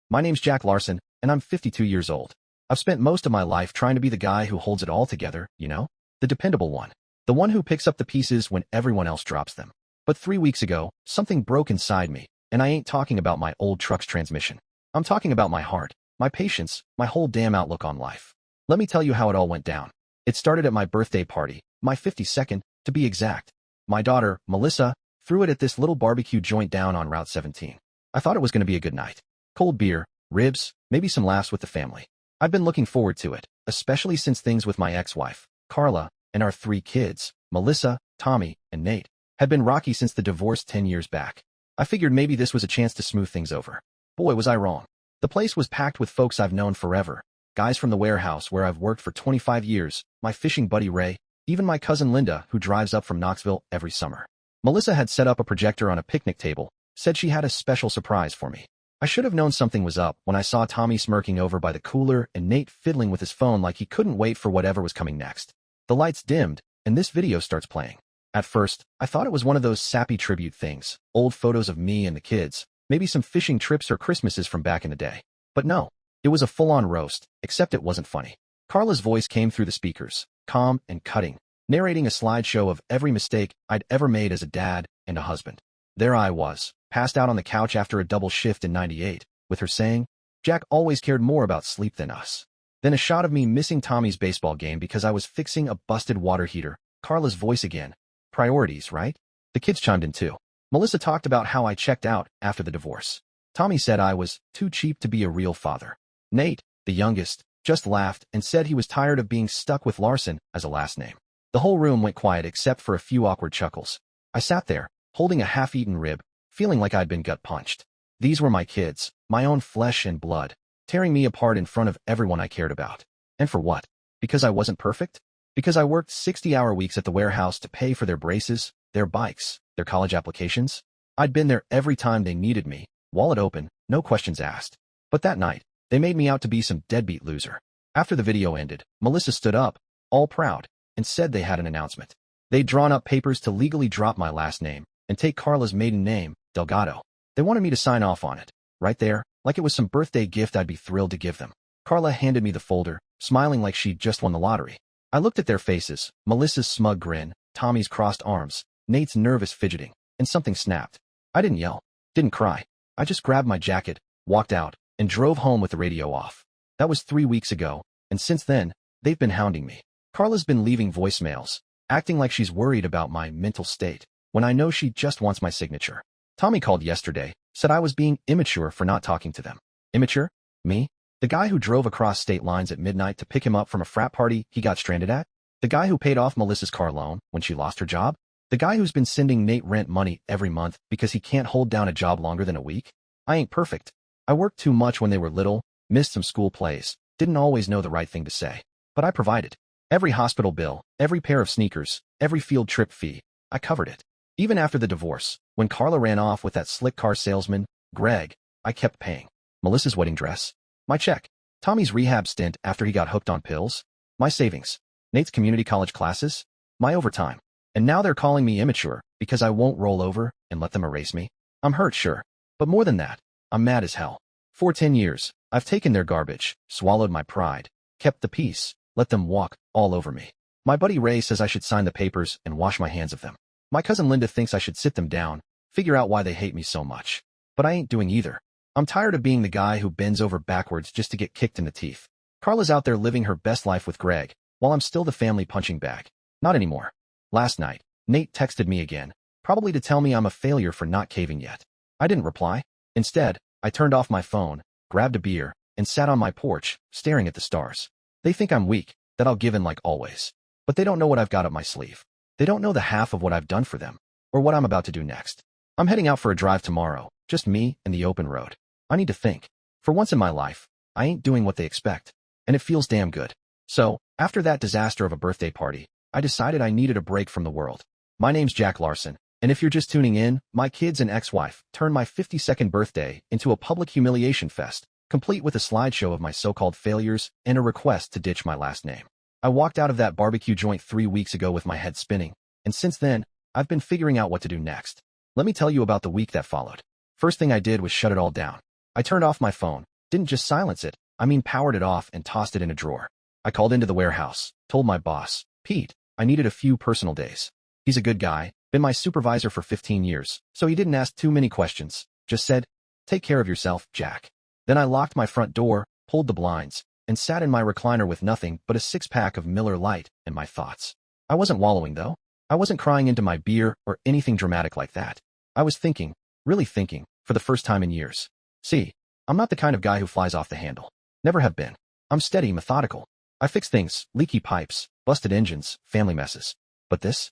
My name's Jack Larson, and I'm 52 years old. I've spent most of my life trying to be the guy who holds it all together, you know? The dependable one. The one who picks up the pieces when everyone else drops them. But 3 weeks ago, something broke inside me, and I ain't talking about my old truck's transmission. I'm talking about my heart, my patience, my whole damn outlook on life. Let me tell you how it all went down. It started at my birthday party, my 52nd, to be exact. My daughter, Melissa, threw it at this little barbecue joint down on Route 17. I thought it was going to be a good night. Cold beer, ribs, maybe some laughs with the family. I'd been looking forward to it, especially since things with my ex-wife, Carla, and our 3 kids, Melissa, Tommy, and Nate, had been rocky since the divorce 10 years back. I figured maybe this was a chance to smooth things over. Boy, was I wrong. The place was packed with folks I've known forever, guys from the warehouse where I've worked for 25 years, my fishing buddy Ray, even my cousin Linda, who drives up from Knoxville every summer. Melissa had set up a projector on a picnic table, said she had a special surprise for me. I should have known something was up when I saw Tommy smirking over by the cooler and Nate fiddling with his phone like he couldn't wait for whatever was coming next. The lights dimmed, and this video starts playing. At first, I thought it was one of those sappy tribute things, old photos of me and the kids, maybe some fishing trips or Christmases from back in the day. But no, it was a full-on roast, except it wasn't funny. Carla's voice came through the speakers, calm and cutting, narrating a slideshow of every mistake I'd ever made as a dad and a husband. There I was, passed out on the couch after a double shift in '98, with her saying, "Jack always cared more about sleep than us." Then a shot of me missing Tommy's baseball game because I was fixing a busted water heater. Carla's voice again. Priorities, right? The kids chimed in too. Melissa talked about how I checked out after the divorce. Tommy said I was too cheap to be a real father. Nate, the youngest, just laughed and said he was tired of being stuck with Larson as a last name. The whole room went quiet except for a few awkward chuckles. I sat there, holding a half-eaten rib, feeling like I'd been gut-punched. These were my kids, my own flesh and blood, tearing me apart in front of everyone I cared about. And for what? Because I wasn't perfect? Because I worked 60-hour weeks at the warehouse to pay for their braces, their bikes, their college applications? I'd been there every time they needed me, wallet open, no questions asked. But that night, they made me out to be some deadbeat loser. After the video ended, Melissa stood up, all proud, and said they had an announcement. They'd drawn up papers to legally drop my last name and take Carla's maiden name, Delgado. They wanted me to sign off on it, right there, like it was some birthday gift I'd be thrilled to give them. Carla handed me the folder, smiling like she'd just won the lottery. I looked at their faces, Melissa's smug grin, Tommy's crossed arms, Nate's nervous fidgeting, and something snapped. I didn't yell, didn't cry. I just grabbed my jacket, walked out, and drove home with the radio off. That was 3 weeks ago, and since then, they've been hounding me. Carla's been leaving voicemails, acting like she's worried about my mental state, when I know she just wants my signature. Tommy called yesterday, said I was being immature for not talking to them. Immature? Me? The guy who drove across state lines at midnight to pick him up from a frat party he got stranded at? The guy who paid off Melissa's car loan when she lost her job? The guy who's been sending Nate rent money every month because he can't hold down a job longer than a week? I ain't perfect. I worked too much when they were little, missed some school plays, didn't always know the right thing to say. But I provided. Every hospital bill, every pair of sneakers, every field trip fee, I covered it. Even after the divorce, when Carla ran off with that slick car salesman, Greg, I kept paying. Melissa's wedding dress, my check, Tommy's rehab stint after he got hooked on pills, my savings, Nate's community college classes, my overtime. And now they're calling me immature because I won't roll over and let them erase me. I'm hurt, sure. But more than that, I'm mad as hell. For 10 years, I've taken their garbage, swallowed my pride, kept the peace, let them walk all over me. My buddy Ray says I should sign the papers and wash my hands of them. My cousin Linda thinks I should sit them down, figure out why they hate me so much. But I ain't doing either. I'm tired of being the guy who bends over backwards just to get kicked in the teeth. Carla's out there living her best life with Greg, while I'm still the family punching bag. Not anymore. Last night, Nate texted me again, probably to tell me I'm a failure for not caving yet. I didn't reply. Instead, I turned off my phone, grabbed a beer, and sat on my porch, staring at the stars. They think I'm weak, that I'll give in like always. But they don't know what I've got up my sleeve. They don't know the half of what I've done for them, or what I'm about to do next. I'm heading out for a drive tomorrow, just me and the open road. I need to think. For once in my life, I ain't doing what they expect, and it feels damn good. So, after that disaster of a birthday party, I decided I needed a break from the world. My name's Jack Larson, and if you're just tuning in, my kids and ex-wife turned my 52nd birthday into a public humiliation fest, complete with a slideshow of my so-called failures and a request to ditch my last name. I walked out of that barbecue joint 3 weeks ago with my head spinning, and since then, I've been figuring out what to do next. Let me tell you about the week that followed. First thing I did was shut it all down. I turned off my phone, Didn't just silence it, I mean powered it off and tossed it in a drawer. I called into the warehouse, told my boss, Pete, I needed a few personal days. He's a good guy, been my supervisor for 15 years, so he didn't ask too many questions, just said, take care of yourself, Jack. Then I locked my front door, pulled the blinds, and sat in my recliner with nothing but a six-pack of Miller Lite and my thoughts. I wasn't wallowing, though. I wasn't crying into my beer or anything dramatic like that. I was thinking, really thinking, for the first time in years. See, I'm not the kind of guy who flies off the handle. Never have been. I'm steady, methodical. I fix things, leaky pipes, busted engines, family messes. But this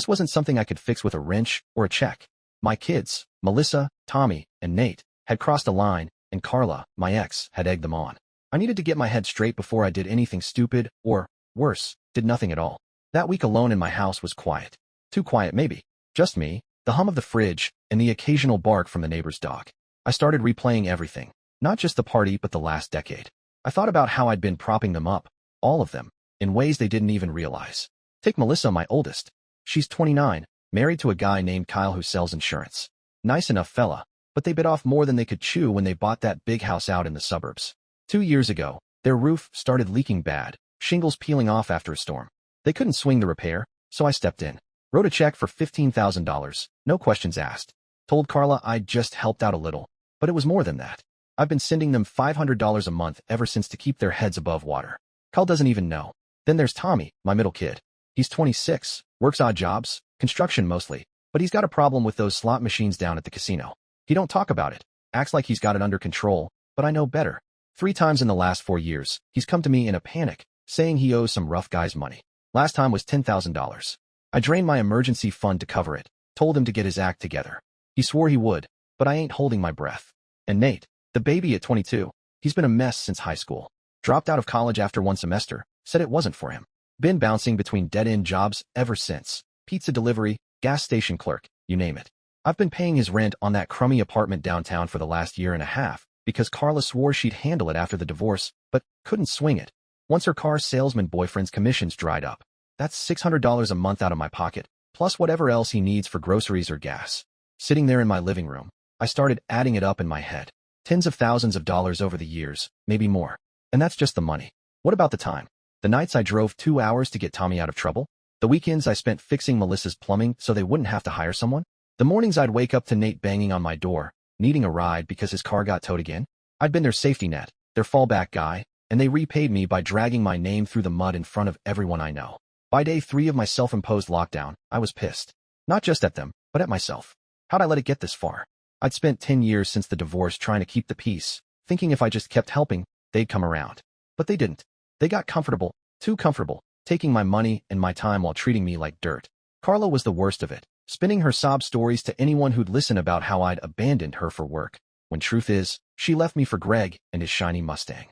wasn't something I could fix with a wrench or a check. My kids, Melissa, Tommy, and Nate, had crossed a line, and Carla, my ex, had egged them on. I needed to get my head straight before I did anything stupid or, worse, did nothing at all. That week alone in my house was quiet. Too quiet, maybe. Just me, the hum of the fridge, and the occasional bark from the neighbor's dog. I started replaying everything, not just the party but the last decade. I thought about how I'd been propping them up, all of them, in ways they didn't even realize. Take Melissa, my oldest. She's 29, married to a guy named Kyle who sells insurance. Nice enough fella, but they bit off more than they could chew when they bought that big house out in the suburbs. 2 years ago, their roof started leaking bad, shingles peeling off after a storm. They couldn't swing the repair, so I stepped in. Wrote a check for $15,000, no questions asked. Told Carla I'd just helped out a little, but it was more than that. I've been sending them $500 a month ever since to keep their heads above water. Kyle doesn't even know. Then there's Tommy, my middle kid. He's 26, works odd jobs, construction mostly, but he's got a problem with those slot machines down at the casino. He don't talk about it, acts like he's got it under control, but I know better. 3 times in the last 4 years, he's come to me in a panic, saying he owes some rough guys money. Last time was $10,000. I drained my emergency fund to cover it, told him to get his act together. He swore he would, but I ain't holding my breath. And Nate, the baby at 22, he's been a mess since high school. Dropped out of college after 1 semester, said it wasn't for him. Been bouncing between dead-end jobs ever since. Pizza delivery, gas station clerk, you name it. I've been paying his rent on that crummy apartment downtown for the last year and a half, because Carla swore she'd handle it after the divorce, but couldn't swing it. Once her car salesman boyfriend's commissions dried up. That's $600 a month out of my pocket, plus whatever else he needs for groceries or gas. Sitting there in my living room, I started adding it up in my head. Tens of thousands of dollars over the years, maybe more. And that's just the money. What about the time? The nights I drove 2 hours to get Tommy out of trouble? The weekends I spent fixing Melissa's plumbing so they wouldn't have to hire someone? The mornings I'd wake up to Nate banging on my door, needing a ride because his car got towed again? I'd been their safety net, their fallback guy, and they repaid me by dragging my name through the mud in front of everyone I know. By day 3 of my self-imposed lockdown, I was pissed. Not just at them, but at myself. How'd I let it get this far? I'd spent 10 years since the divorce trying to keep the peace, thinking if I just kept helping, they'd come around. But they didn't. They got comfortable, too comfortable, taking my money and my time while treating me like dirt. Carla was the worst of it, spinning her sob stories to anyone who'd listen about how I'd abandoned her for work, when truth is, she left me for Greg and his shiny Mustang.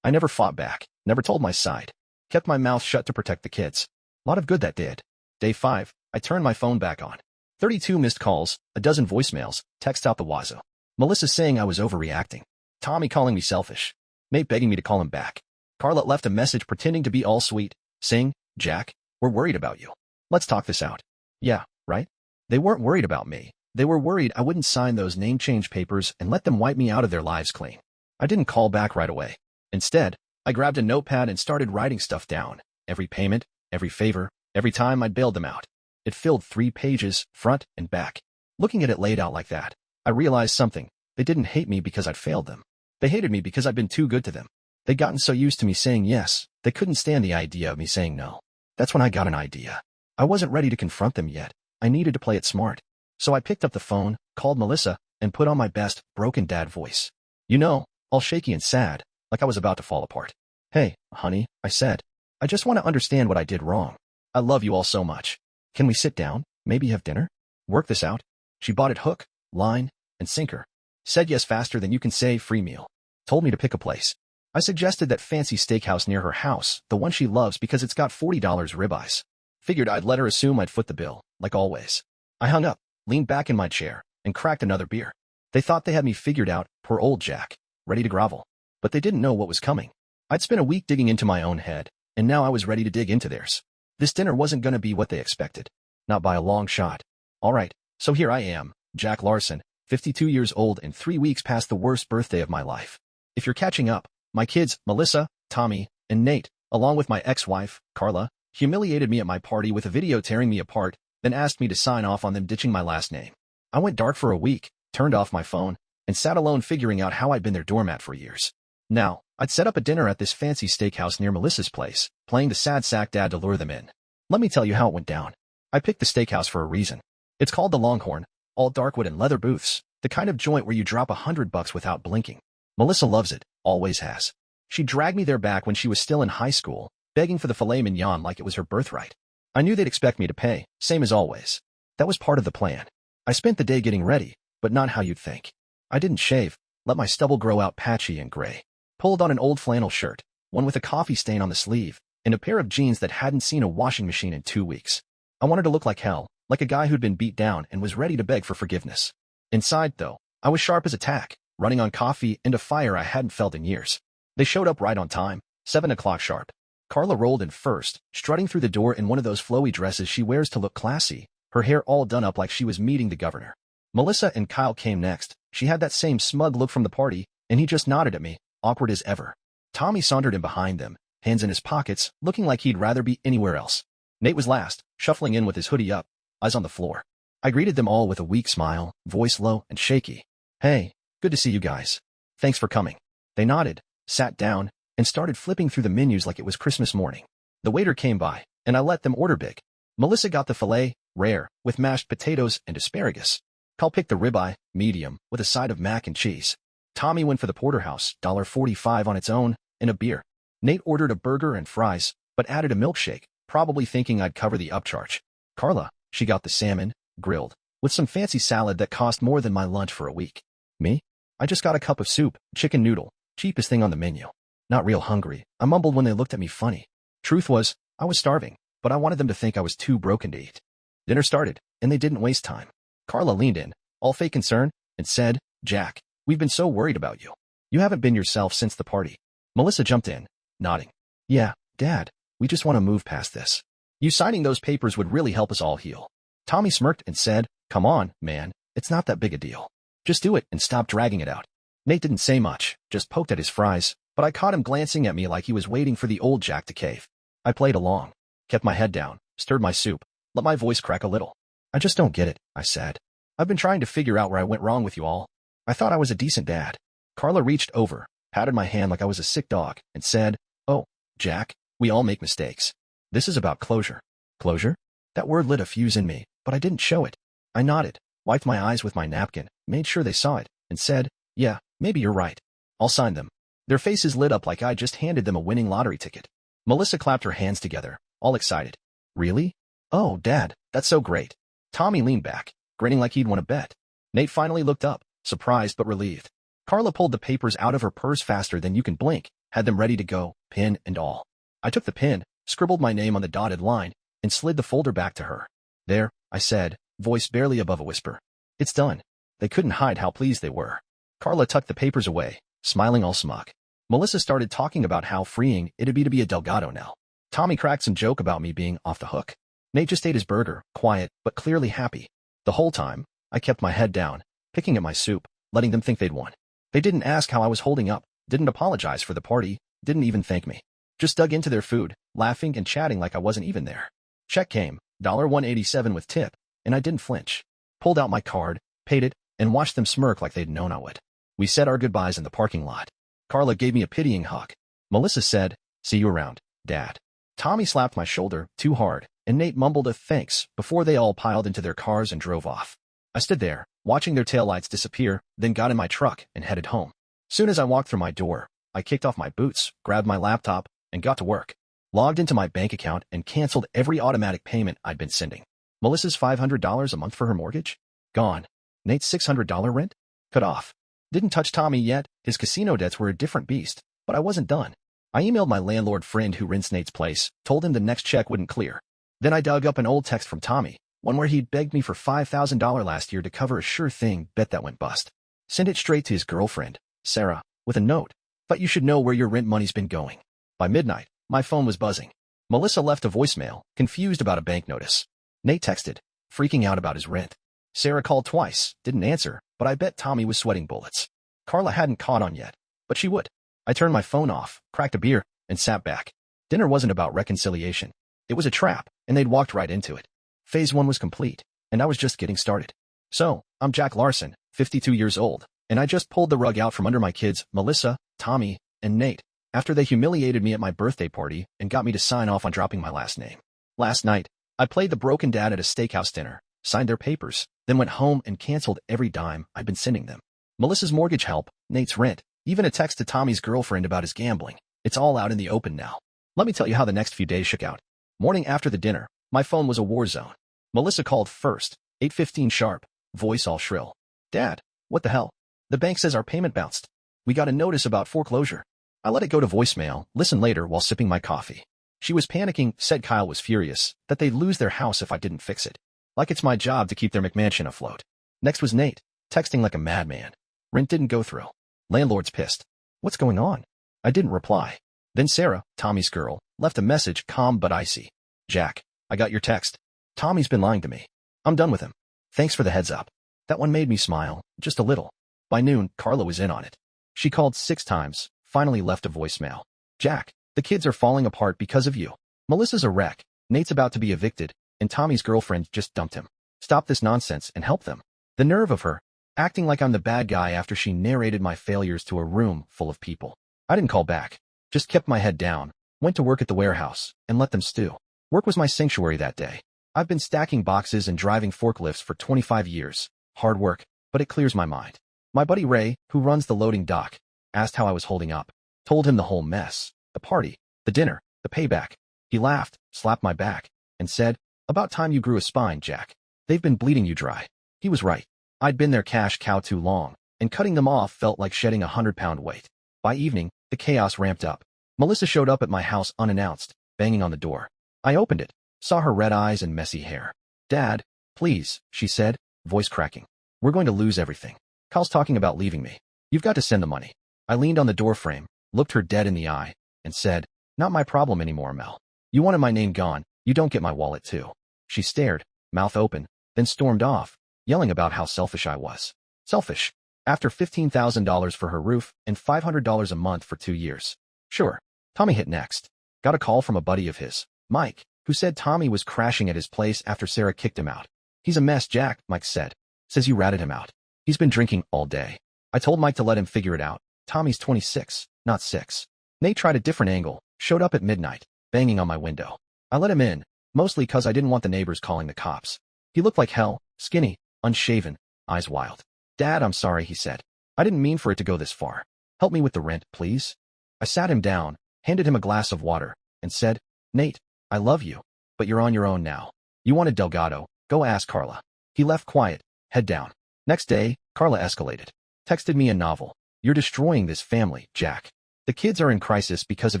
I never fought back, never told my side. Kept my mouth shut to protect the kids. A lot of good that did. Day 5, I turned my phone back on. 32 missed calls, a dozen voicemails, texts out the wazoo. Melissa saying I was overreacting. Tommy calling me selfish. Nate begging me to call him back. Carla left a message pretending to be all sweet, saying, Jack, we're worried about you. Let's talk this out. Yeah, right? They weren't worried about me. They were worried I wouldn't sign those name change papers and let them wipe me out of their lives clean. I didn't call back right away. Instead, I grabbed a notepad and started writing stuff down. Every payment, every favor, every time I'd bailed them out. It filled 3 pages, front and back. Looking at it laid out like that, I realized something. They didn't hate me because I'd failed them. They hated me because I'd been too good to them. They'd gotten so used to me saying yes, they couldn't stand the idea of me saying no. That's when I got an idea. I wasn't ready to confront them yet. I needed to play it smart. So I picked up the phone, called Melissa, and put on my best, broken dad voice. You know, all shaky and sad, like I was about to fall apart. Hey, honey, I said. I just want to understand what I did wrong. I love you all so much. Can we sit down, maybe have dinner? Work this out? She bought it hook, line, and sinker. Said yes faster than you can say free meal. Told me to pick a place. I suggested that fancy steakhouse near her house, the one she loves because it's got $40 ribeyes. Figured I'd let her assume I'd foot the bill, like always. I hung up, leaned back in my chair, and cracked another beer. They thought they had me figured out, poor old Jack, ready to grovel. But they didn't know what was coming. I'd spent a week digging into my own head, and now I was ready to dig into theirs. This dinner wasn't going to be what they expected. Not by a long shot. All right, so here I am, Jack Larson, 52 years old and 3 weeks past the worst birthday of my life. If you're catching up, my kids, Melissa, Tommy, and Nate, along with my ex-wife, Carla, humiliated me at my party with a video tearing me apart, then asked me to sign off on them ditching my last name. I went dark for a week, turned off my phone, and sat alone figuring out how I'd been their doormat for years. Now, I'd set up a dinner at this fancy steakhouse near Melissa's place, playing the sad sack dad to lure them in. Let me tell you how it went down. I picked the steakhouse for a reason. It's called the Longhorn, all darkwood and leather booths, the kind of joint where you drop $100 without blinking. Melissa loves it, always has. She dragged me there back when she was still in high school, begging for the filet mignon like it was her birthright. I knew they'd expect me to pay, same as always. That was part of the plan. I spent the day getting ready, but not how you'd think. I didn't shave, let my stubble grow out patchy and gray. Pulled on an old flannel shirt, one with a coffee stain on the sleeve, and a pair of jeans that hadn't seen a washing machine in 2 weeks. I wanted to look like hell, like a guy who'd been beat down and was ready to beg for forgiveness. Inside, though, I was sharp as a tack, running on coffee and a fire I hadn't felt in years. They showed up right on time, 7 o'clock sharp. Carla rolled in first, strutting through the door in one of those flowy dresses she wears to look classy, her hair all done up like she was meeting the governor. Melissa and Kyle came next. She had that same smug look from the party, and he just nodded at me, awkward as ever. Tommy sauntered in behind them, hands in his pockets, looking like he'd rather be anywhere else. Nate was last, shuffling in with his hoodie up, eyes on the floor. I greeted them all with a weak smile, voice low and shaky. Hey, good to see you guys. Thanks for coming. They nodded, sat down, and started flipping through the menus like it was Christmas morning. The waiter came by, and I let them order big. Melissa got the filet, rare, with mashed potatoes and asparagus. Kyle picked the ribeye, medium, with a side of mac and cheese. Tommy went for the porterhouse, $1.45 on its own, and a beer. Nate ordered a burger and fries, but added a milkshake, probably thinking I'd cover the upcharge. Carla, she got the salmon, grilled, with some fancy salad that cost more than my lunch for a week. Me? I just got a cup of soup, chicken noodle, cheapest thing on the menu. Not real hungry, I mumbled when they looked at me funny. Truth was, I was starving, but I wanted them to think I was too broken to eat. Dinner started, and they didn't waste time. Carla leaned in, all fake concern, and said, Jack, we've been so worried about you. You haven't been yourself since the party. Melissa jumped in, nodding. Yeah, Dad, we just want to move past this. You signing those papers would really help us all heal. Tommy smirked and said, come on, man, it's not that big a deal. Just do it and stop dragging it out. Nate didn't say much, just poked at his fries, but I caught him glancing at me like he was waiting for the old Jack to cave. I played along, kept my head down, stirred my soup, let my voice crack a little. I just don't get it, I said. I've been trying to figure out where I went wrong with you all. I thought I was a decent dad. Carla reached over, patted my hand like I was a sick dog, and said, oh, Jack, we all make mistakes. This is about closure. Closure? That word lit a fuse in me, but I didn't show it. I nodded, wiped my eyes with my napkin, made sure they saw it, and said, yeah, maybe you're right. I'll sign them. Their faces lit up like I just handed them a winning lottery ticket. Melissa clapped her hands together, all excited. Really? Oh, Dad, that's so great. Tommy leaned back, grinning like he'd won a bet. Nate finally looked up, surprised but relieved. Carla pulled the papers out of her purse faster than you can blink, had them ready to go, pin and all. I took the pin, scribbled my name on the dotted line, and slid the folder back to her. There, I said, voice barely above a whisper. It's done. They couldn't hide how pleased they were. Carla tucked the papers away, smiling all smug. Melissa started talking about how freeing it'd be to be a Delgado now. Tommy cracked some joke about me being off the hook. Nate just ate his burger, quiet, but clearly happy. The whole time, I kept my head down, picking at my soup, letting them think they'd won. They didn't ask how I was holding up, didn't apologize for the party, didn't even thank me. Just dug into their food, laughing and chatting like I wasn't even there. Check came, $187 with tip, and I didn't flinch. Pulled out my card, paid it, and watched them smirk like they'd known I would. We said our goodbyes in the parking lot. Carla gave me a pitying hug. Melissa said, see you around, Dad. Tommy slapped my shoulder, too hard, and Nate mumbled a thanks before they all piled into their cars and drove off. I stood there, watching their taillights disappear, then got in my truck and headed home. Soon as I walked through my door, I kicked off my boots, grabbed my laptop, and got to work. Logged into my bank account and canceled every automatic payment I'd been sending. Melissa's $500 a month for her mortgage? Gone. Nate's $600 rent? Cut off. Didn't touch Tommy yet, his casino debts were a different beast, but I wasn't done. I emailed my landlord friend who rents Nate's place, told him the next check wouldn't clear. Then I dug up an old text from Tommy, one where he'd begged me for $5,000 last year to cover a sure thing bet that went bust. Sent it straight to his girlfriend, Sarah, with a note. But you should know where your rent money's been going. By midnight, my phone was buzzing. Melissa left a voicemail, confused about a bank notice. Nate texted, freaking out about his rent. Sarah called twice, didn't answer, but I bet Tommy was sweating bullets. Carla hadn't caught on yet. but she would. I turned my phone off, cracked a beer, and sat back. Dinner wasn't about reconciliation. It was a trap, and they'd walked right into it. Phase 1 was complete, and I was just getting started. So, I'm Jack Larson, 52 years old, and I just pulled the rug out from under my kids, Melissa, Tommy, and Nate, after they humiliated me at my birthday party and got me to sign off on dropping my last name. Last night, I played the broken dad at a steakhouse dinner, signed their papers, then went home and canceled every dime I'd been sending them. Melissa's mortgage help, Nate's rent, even a text to Tommy's girlfriend about his gambling. It's all out in the open now. Let me tell you how the next few days shook out. Morning after the dinner, my phone was a war zone. Melissa called first, 8:15 sharp, voice all shrill. Dad, what the hell? The bank says our payment bounced. We got a notice about foreclosure. I let it go to voicemail, listened later while sipping my coffee. She was panicking, said Kyle was furious, that they'd lose their house if I didn't fix it. Like it's my job to keep their McMansion afloat. Next was Nate, texting like a madman. Rent didn't go through. Landlord's pissed. What's going on? I didn't reply. Then Sarah, Tommy's girl, left a message, calm but icy. Jack, I got your text. Tommy's been lying to me. I'm done with him. Thanks for the heads up. That one made me smile, just a little. By noon, Carla was in on it. She called 6 times, finally left a voicemail. Jack, the kids are falling apart because of you. Melissa's a wreck, Nate's about to be evicted, and Tommy's girlfriend just dumped him. Stop this nonsense and help them. The nerve of her, acting like I'm the bad guy after she narrated my failures to a room full of people. I didn't call back, just kept my head down, went to work at the warehouse, and let them stew. Work was my sanctuary that day. I've been stacking boxes and driving forklifts for 25 years. Hard work, but it clears my mind. My buddy Ray, who runs the loading dock, asked how I was holding up. Told him the whole mess. The party, the dinner, the payback. He laughed, slapped my back, and said, about time you grew a spine, Jack. They've been bleeding you dry. He was right. I'd been their cash cow too long, and cutting them off felt like shedding 100-pound weight. By evening, the chaos ramped up. Melissa showed up at my house unannounced, banging on the door. I opened it, saw her red eyes and messy hair. Dad, please, she said, voice cracking. We're going to lose everything. Kyle's talking about leaving me. You've got to send the money. I leaned on the doorframe, looked her dead in the eye, and said, not my problem anymore, Mel. You wanted my name gone, you don't get my wallet too. She stared, mouth open, then stormed off, yelling about how selfish I was. Selfish. After $15,000 for her roof and $500 a month for 2 years. Sure. Tommy hit next. Got a call from a buddy of his, Mike, who said Tommy was crashing at his place after Sarah kicked him out. He's a mess, Jack, Mike said. Says you ratted him out. He's been drinking all day. I told Mike to let him figure it out. Tommy's 26, not 6. Nate tried a different angle, showed up at midnight, banging on my window. I let him in, mostly cause I didn't want the neighbors calling the cops. He looked like hell, skinny, unshaven, eyes wild. Dad, I'm sorry, he said. I didn't mean for it to go this far. Help me with the rent, please. I sat him down, handed him a glass of water, and said, Nate, I love you, but you're on your own now. You wanted Delgado, go ask Carla. He left quiet, head down. Next day, Carla escalated. Texted me a novel. You're destroying this family, Jack. The kids are in crisis because of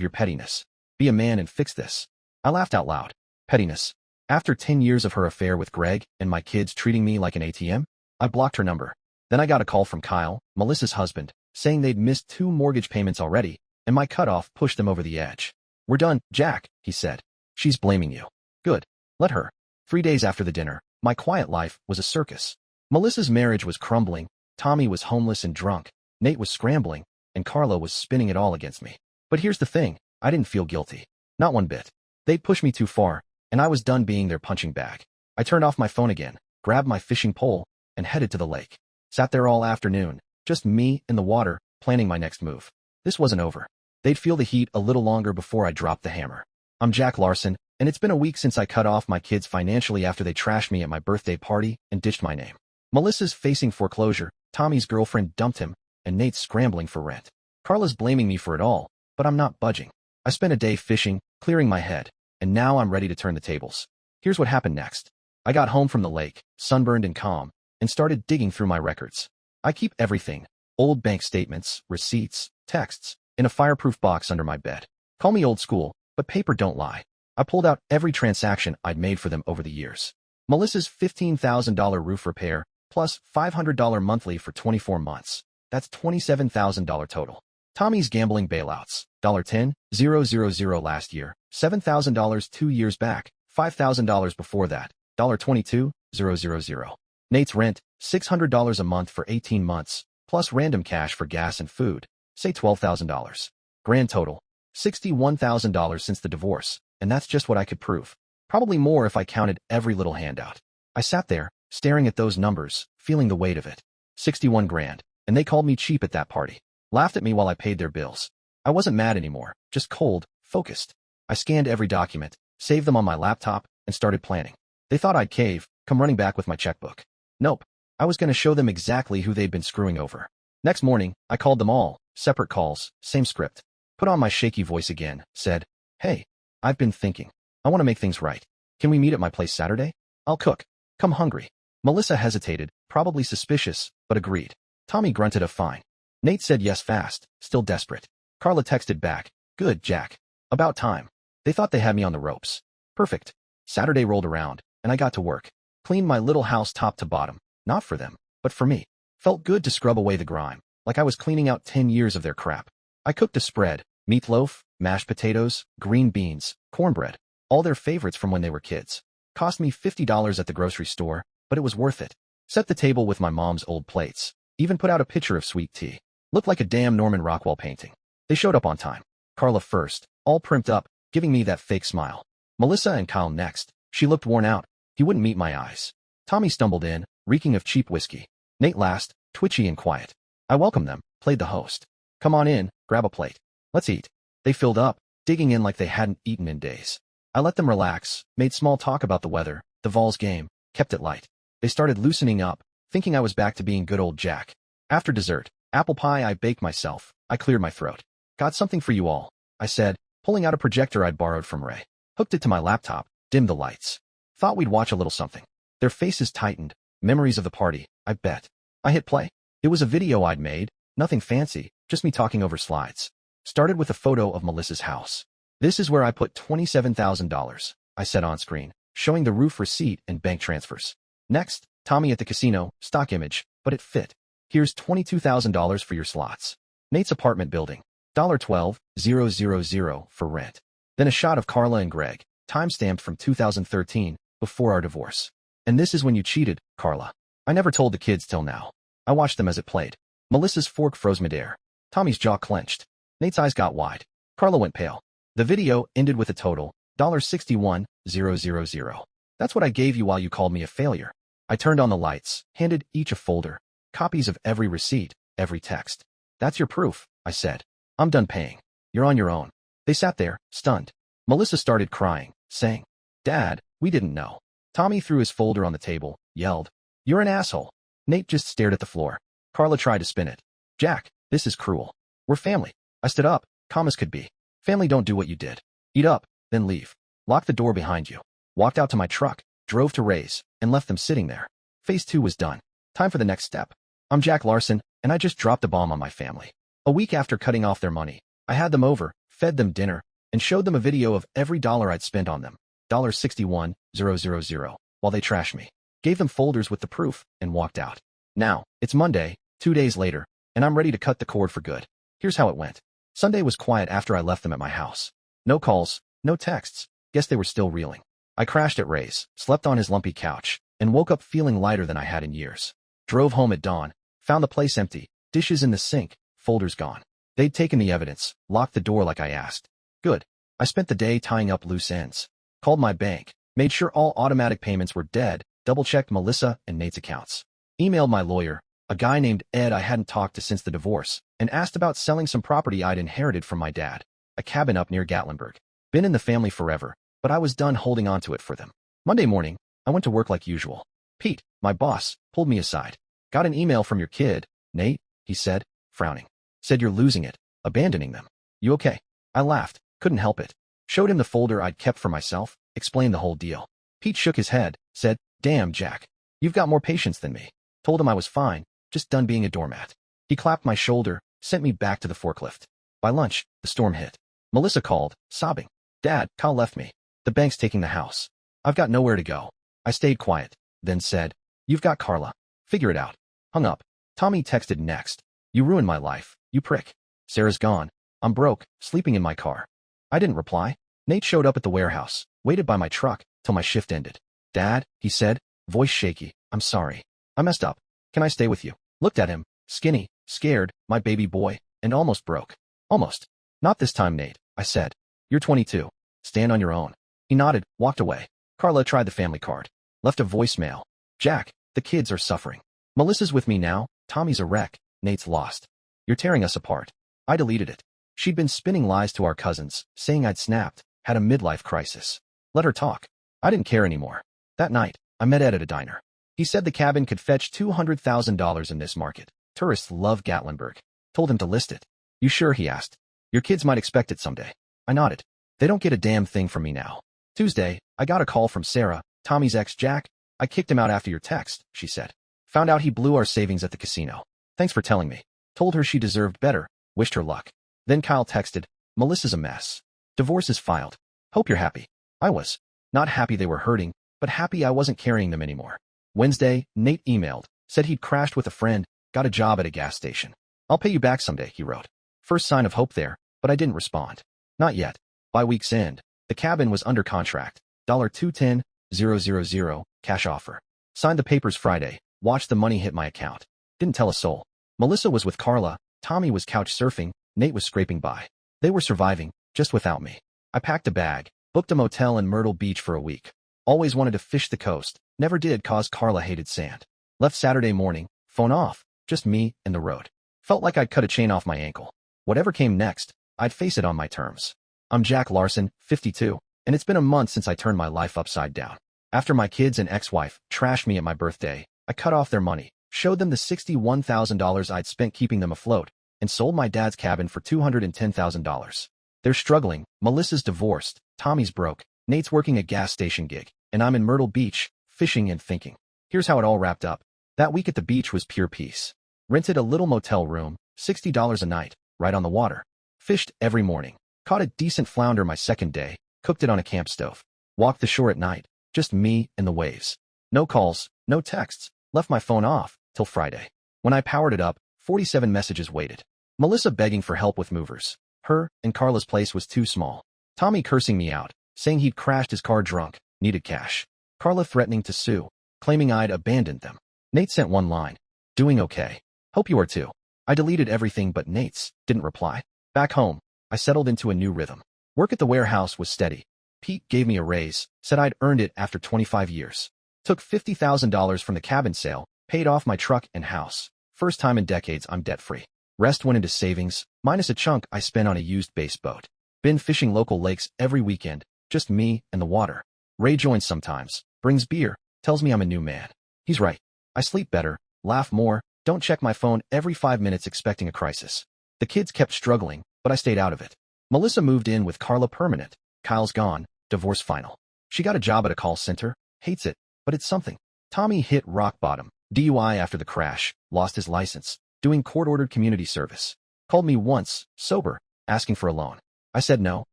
your pettiness. Be a man and fix this. I laughed out loud. Pettiness. After 10 years of her affair with Greg and my kids treating me like an ATM, I blocked her number. Then I got a call from Kyle, Melissa's husband, saying they'd missed 2 mortgage payments already, and my cutoff pushed them over the edge. We're done, Jack, he said. She's blaming you. Good. Let her. 3 days after the dinner, my quiet life was a circus. Melissa's marriage was crumbling, Tommy was homeless and drunk, Nate was scrambling, and Carla was spinning it all against me. But here's the thing, I didn't feel guilty. Not one bit. They'd pushed me too far, and I was done being their punching bag. I turned off my phone again, grabbed my fishing pole, and headed to the lake. Sat there all afternoon, just me in the water, planning my next move. This wasn't over. They'd feel the heat a little longer before I dropped the hammer. I'm Jack Larson, and it's been a week since I cut off my kids financially after they trashed me at my birthday party and ditched my name. Melissa's facing foreclosure, Tommy's girlfriend dumped him, and Nate's scrambling for rent. Carla's blaming me for it all, but I'm not budging. I spent a day fishing, clearing my head, and now I'm ready to turn the tables. Here's what happened next. I got home from the lake, sunburned and calm, and started digging through my records. I keep everything, old bank statements, receipts, texts, in a fireproof box under my bed. Call me old school, but paper don't lie. I pulled out every transaction I'd made for them over the years. Melissa's $15,000 roof repair, plus $500 monthly for 24 months. That's $27,000 total. Tommy's gambling bailouts, $10,000 last year, $7,000 2 years back, $5,000 before that, $22,000. Nate's rent, $600 a month for 18 months, plus random cash for gas and food, say $12,000. Grand total, $61,000 since the divorce, and that's just what I could prove. Probably more if I counted every little handout. I sat there, staring at those numbers, feeling the weight of it. 61 grand, and they called me cheap at that party. Laughed at me while I paid their bills. I wasn't mad anymore, just cold, focused. I scanned every document, saved them on my laptop, and started planning. They thought I'd cave, come running back with my checkbook. Nope. I was going to show them exactly who they'd been screwing over. Next morning, I called them all, separate calls, same script. Put on my shaky voice again, said, "Hey, I've been thinking. I want to make things right. Can we meet at my place Saturday? I'll cook. Come hungry." Melissa hesitated, probably suspicious, but agreed. Tommy grunted a fine. Nate said yes fast, still desperate. Carla texted back, "Good, Jack. About time." They thought they had me on the ropes. Perfect. Saturday rolled around, and I got to work. Cleaned my little house top to bottom, not for them, but for me. Felt good to scrub away the grime, like I was cleaning out 10 years of their crap. I cooked a spread, meatloaf, mashed potatoes, green beans, cornbread, all their favorites from when they were kids. Cost me $50 at the grocery store, but it was worth it. Set the table with my mom's old plates. Even put out a pitcher of sweet tea. Looked like a damn Norman Rockwell painting. They showed up on time. Carla first, all primped up, giving me that fake smile. Melissa and Kyle next. She looked worn out. He wouldn't meet my eyes. Tommy stumbled in, reeking of cheap whiskey. Nate last, twitchy and quiet. I welcomed them, played the host. "Come on in, grab a plate. Let's eat." They filled up, digging in like they hadn't eaten in days. I let them relax, made small talk about the weather, the Vols game, kept it light. They started loosening up, thinking I was back to being good old Jack. After dessert, apple pie I baked myself. I cleared my throat. "Got something for you all," I said, pulling out a projector I'd borrowed from Ray. Hooked it to my laptop, dimmed the lights. Thought we'd watch a little something. Their faces tightened. Memories of the party, I bet. I hit play. It was a video I'd made, nothing fancy, just me talking over slides. Started with a photo of Melissa's house. "This is where I put $27,000, I said on screen, showing the roof receipt and bank transfers. Next, Tommy at the casino, stock image, but it fit. "Here's $22,000 for your slots." Nate's apartment building, $12,000 for rent. Then a shot of Carla and Greg, timestamped from 2013, before our divorce. "And this is when you cheated, Carla." I never told the kids till now. I watched them as it played. Melissa's fork froze midair. Tommy's jaw clenched. Nate's eyes got wide. Carla went pale. The video ended with a total, $61,000. "That's what I gave you while you called me a failure." I turned on the lights, handed each a folder, copies of every receipt, every text. "That's your proof," I said. "I'm done paying. You're on your own." They sat there, stunned. Melissa started crying, saying, "Dad, we didn't know." Tommy threw his folder on the table, yelled, "You're an asshole." Nate just stared at the floor. Carla tried to spin it. "Jack, this is cruel. We're family." I stood up, calm as could be. "Family don't do what you did. Eat up, then leave. Lock the door behind you." Walked out to my truck, drove to Ray's, and left them sitting there. Phase 2 was done. Time for the next step. I'm Jack Larson, and I just dropped a bomb on my family. A week after cutting off their money, I had them over, fed them dinner, and showed them a video of every dollar I'd spent on them, $61,000, while they trashed me. Gave them folders with the proof, and walked out. Now, it's Monday, 2 days later, and I'm ready to cut the cord for good. Here's how it went. Sunday was quiet after I left them at my house. No calls, no texts. Guess they were still reeling. I crashed at Ray's, slept on his lumpy couch, and woke up feeling lighter than I had in years. Drove home at dawn, found the place empty, dishes in the sink, folders gone. They'd taken the evidence, locked the door like I asked. Good. I spent the day tying up loose ends. Called my bank, made sure all automatic payments were dead, double-checked Melissa and Nate's accounts. Emailed my lawyer, a guy named Ed I hadn't talked to since the divorce, and asked about selling some property I'd inherited from my dad, a cabin up near Gatlinburg. Been in the family forever, but I was done holding on to it for them. Monday morning, I went to work like usual. Pete, my boss, pulled me aside. "Got an email from your kid, Nate," he said, frowning. "Said you're losing it, abandoning them. You okay?" I laughed, couldn't help it. Showed him the folder I'd kept for myself, explained the whole deal. Pete shook his head, said, "Damn, Jack. You've got more patience than me." Told him I was fine, just done being a doormat. He clapped my shoulder, sent me back to the forklift. By lunch, the storm hit. Melissa called, sobbing. "Dad, Kyle left me. The bank's taking the house. I've got nowhere to go." I stayed quiet, then said, "You've got Carla. Figure it out." Hung up. Tommy texted next. "You ruined my life, you prick. Sarah's gone. I'm broke, sleeping in my car." I didn't reply. Nate showed up at the warehouse, waited by my truck, till my shift ended. "Dad," he said, voice shaky, "I'm sorry. I messed up. Can I stay with you?" Looked at him, skinny, scared, my baby boy. and almost broke. Almost. Not this time, Nate, I said. You're 22. Stand on your own. He nodded, walked away. Carla tried the family card. Left a voicemail. Jack, the kids are suffering. Melissa's with me now, Tommy's a wreck, Nate's lost. You're tearing us apart. I deleted it. She'd been spinning lies to our cousins, saying I'd snapped, had a midlife crisis. Let her talk. I didn't care anymore. That night, I met Ed at a diner. He said the cabin could fetch $200,000 in this market. Tourists love Gatlinburg. Told him to list it. You sure, he asked. Your kids might expect it someday. I nodded. They don't get a damn thing from me now. Tuesday, I got a call from Sarah, Tommy's ex Jack. I kicked him out after your text, she said. Found out he blew our savings at the casino. Thanks for telling me. Told her she deserved better, wished her luck. Then Kyle texted, Melissa's a mess. Divorce is filed. Hope you're happy. I was. Not happy they were hurting, but happy I wasn't carrying them anymore. Wednesday, Nate emailed, said he'd crashed with a friend, got a job at a gas station. I'll pay you back someday, he wrote. First sign of hope there, but I didn't respond. Not yet. By week's end, the cabin was under contract. $210,000, cash offer. Signed the papers Friday, watched the money hit my account. Didn't tell a soul. Melissa was with Carla, Tommy was couch surfing, Nate was scraping by. They were surviving, just without me. I packed a bag, booked a motel in Myrtle Beach for a week. Always wanted to fish the coast, never did cause Carla hated sand. Left Saturday morning, phone off, just me and the road. Felt like I'd cut a chain off my ankle. Whatever came next, I'd face it on my terms. I'm Jack Larson, 52, and it's been a month since I turned my life upside down. After my kids and ex-wife trashed me at my birthday, I cut off their money, showed them the $61,000 I'd spent keeping them afloat, and sold my dad's cabin for $210,000. They're struggling, Melissa's divorced, Tommy's broke, Nate's working a gas station gig, and I'm in Myrtle Beach, fishing and thinking. Here's how it all wrapped up. That week at the beach was pure peace. Rented a little motel room, $60 a night, right on the water. Fished every morning. Caught a decent flounder my second day, cooked it on a camp stove. Walked the shore at night, just me and the waves. No calls, no texts, left my phone off, till Friday. When I powered it up, 47 messages waited. Melissa begging for help with movers. Her and Carla's place was too small. Tommy cursing me out, saying he'd crashed his car drunk, needed cash. Carla threatening to sue, claiming I'd abandoned them. Nate sent one line. Doing okay. Hope you are too. I deleted everything but Nate's, didn't reply. Back home, I settled into a new rhythm. Work at the warehouse was steady. Pete gave me a raise, said I'd earned it after 25 years. Took $50,000 from the cabin sale, paid off my truck and house. First time in decades I'm debt-free. Rest went into savings, minus a chunk I spent on a used base boat. Been fishing local lakes every weekend, just me and the water. Ray joins sometimes, brings beer, tells me I'm a new man. He's right. I sleep better, laugh more, don't check my phone every 5 minutes expecting a crisis. The kids kept struggling, but I stayed out of it. Melissa moved in with Carla permanent. Kyle's gone, divorce final. She got a job at a call center, hates it, but it's something. Tommy hit rock bottom, DUI after the crash, lost his license, doing court-ordered community service. Called me once, sober, asking for a loan. I said no,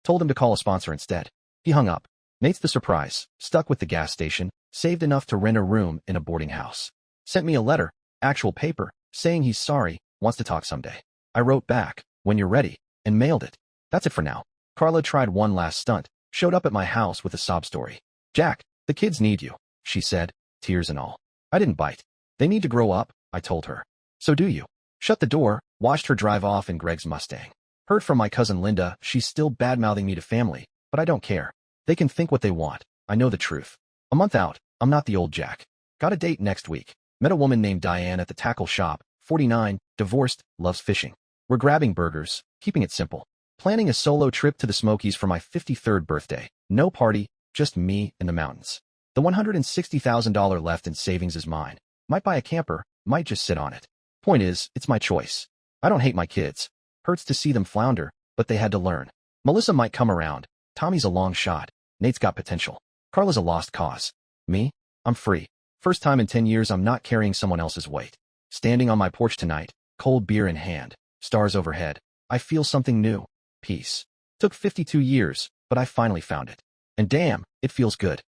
told him to call a sponsor instead. He hung up. Nate's the surprise, stuck with the gas station, saved enough to rent a room in a boarding house. Sent me a letter, actual paper, saying he's sorry, wants to talk someday. I wrote back, when you're ready, and mailed it. That's it for now. Carla tried one last stunt, showed up at my house with a sob story. Jack, the kids need you, she said, tears and all. I didn't bite. They need to grow up, I told her. So do you. Shut the door, watched her drive off in Greg's Mustang. Heard from my cousin Linda, she's still bad-mouthing me to family, but I don't care. They can think what they want. I know the truth. A month out, I'm not the old Jack. Got a date next week. Met a woman named Diane at the tackle shop, 49, divorced, loves fishing. We're grabbing burgers, keeping it simple. Planning a solo trip to the Smokies for my 53rd birthday. No party, just me and the mountains. The $160,000 left in savings is mine. Might buy a camper, might just sit on it. Point is, it's my choice. I don't hate my kids. Hurts to see them flounder, but they had to learn. Melissa might come around. Tommy's a long shot. Nate's got potential. Carla's a lost cause. Me? I'm free. First time in 10 years I'm not carrying someone else's weight. Standing on my porch tonight, cold beer in hand, stars overhead. I feel something new. Peace. Took 52 years, but I finally found it. And damn, it feels good.